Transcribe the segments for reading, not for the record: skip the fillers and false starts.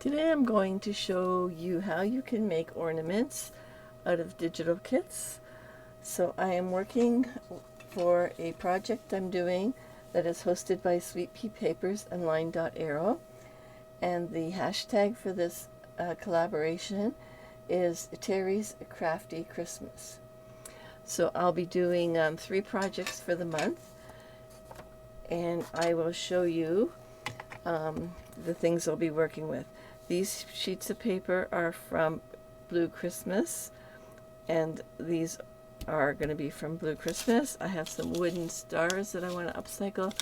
Today I'm going to show you how you can make ornaments out of digital kits. So I am working for a project I'm doing that is hosted by Sweet Pea Papers and LineDotArrow, and the hashtag for this collaboration is Teri's Crafty Christmas. So I'll be doing 3 projects for the month, and I will show you the things I'll be working with. These sheets of paper are from Blue Christmas, and these are going to be from Blue Christmas. I have some wooden stars that I want to upcycle,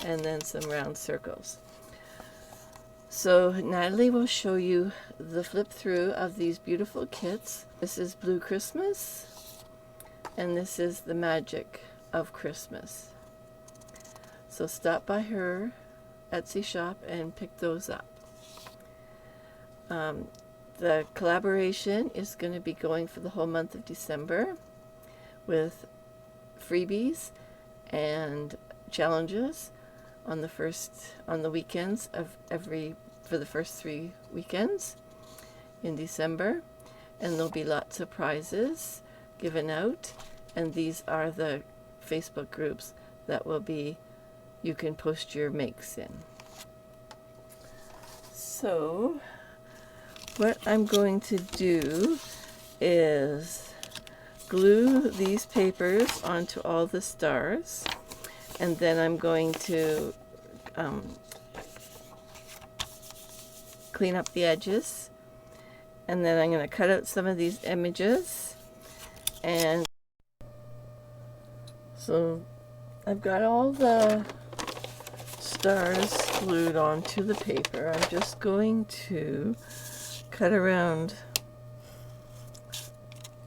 and then some round circles. So Natalie will show you the flip through of these beautiful kits. This is Blue Christmas, and this is the Magic of Christmas. So stop by her Etsy shop and pick those up. The collaboration is going to be going for the whole month of December with freebies and challenges on the weekends of for the first 3 weekends in December, and there'll be lots of prizes given out, and these are the Facebook groups that you can post your makes in. So what I'm going to do is glue these papers onto all the stars, and then I'm going to clean up the edges, and then I'm going to cut out some of these images. And so I've got all the stars glued onto the paper. I'm just going to cut around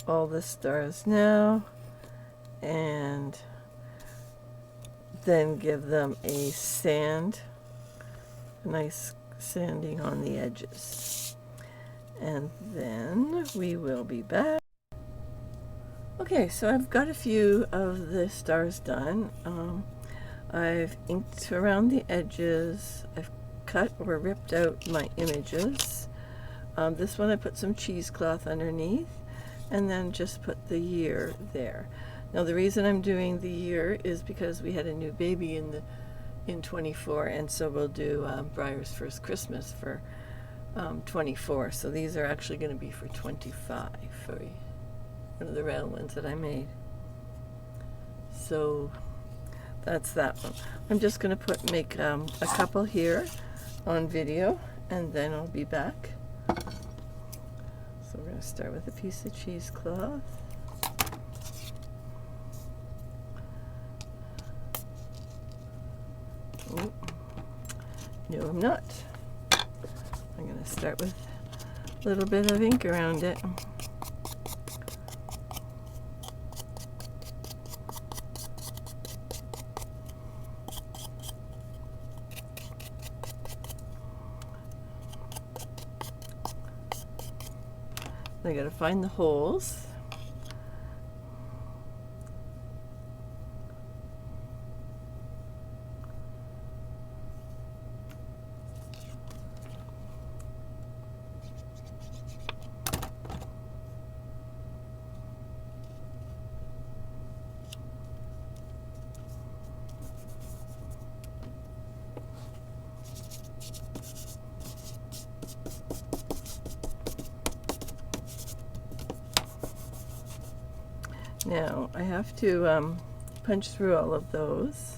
all the stars now and then give them a nice sanding on the edges, and then we will be back. Okay, so I've got a few of the stars done. I've inked around the edges. I've cut or ripped out my images. This one I put some cheesecloth underneath, and then just put the year there. Now the reason I'm doing the year is because we had a new baby in 24, and so we'll do Briar's First Christmas for 24. So these are actually going to be for 25. One of the round ones that I made. So that's that one. I'm just going to make a couple here on video, and then I'll be back. So we're going to start with a piece of cheesecloth. Oh, no, I'm not. I'm going to start with a little bit of ink around it. I gotta find the holes. Now I have to punch through all of those.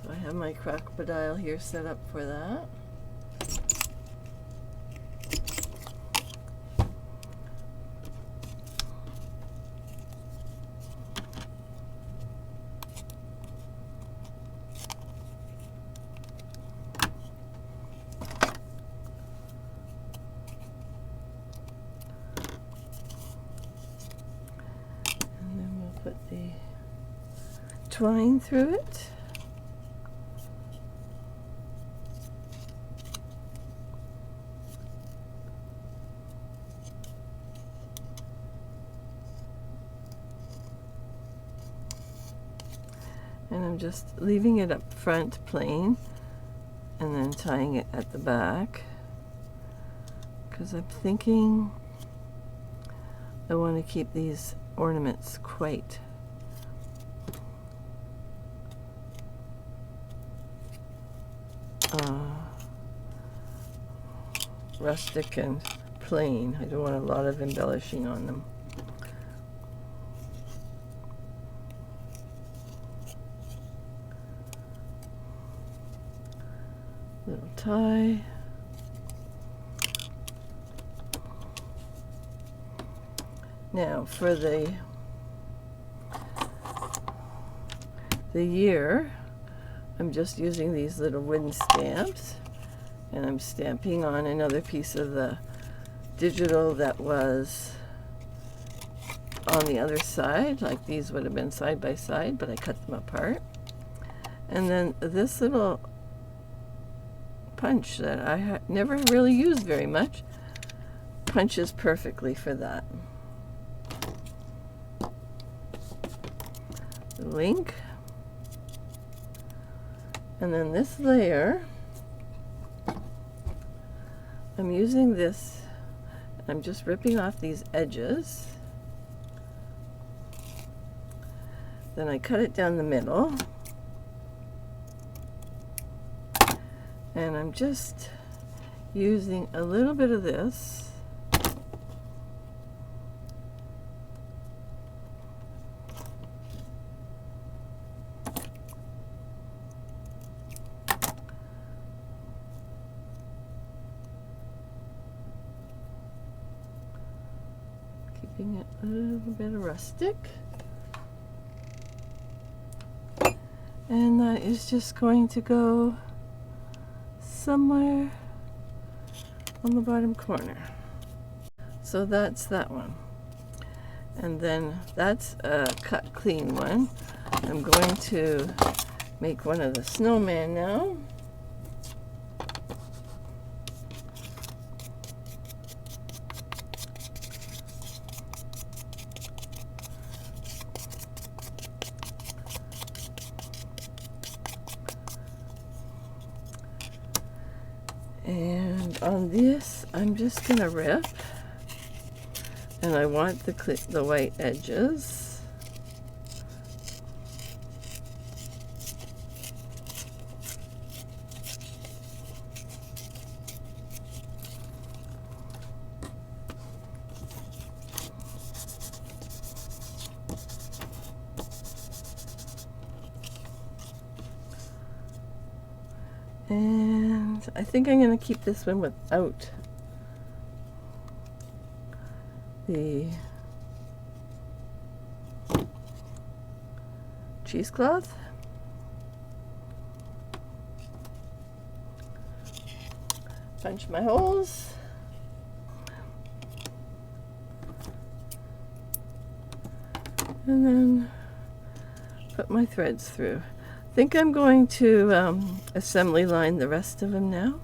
So I have my crocodile here set up for that. Put the twine through it. And I'm just leaving it up front plain and then tying it at the back. because I'm thinking I want to keep these ornaments quite rustic and plain. I don't want a lot of embellishing on them. Little tie. Now for the year, I'm just using these little wooden stamps, and I'm stamping on another piece of the digital that was on the other side. Like these would have been side by side, but I cut them apart. And then this little punch that I never really used very much punches perfectly for that. The link. And then this layer, I'm using this, I'm just ripping off these edges. Then I cut it down the middle. And I'm just using a little bit of this keeping it a little bit rustic. And that is just going to go somewhere on the bottom corner. So that's that one. And then that's a cut clean one. I'm going to make one of the snowman now. And on this, I'm just going to rip, and I want the white edges. And I think I'm going to keep this one without the cheesecloth. Punch my holes. And then put my threads through. I think I'm going to assembly line the rest of them now,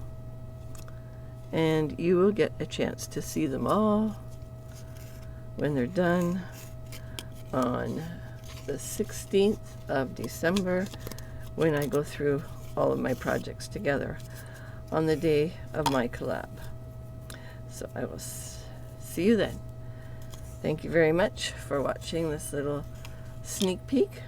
and you will get a chance to see them all when they're done on the 16th of December, when I go through all of my projects together on the day of my collab. So I will see you then. Thank you very much for watching this little sneak peek.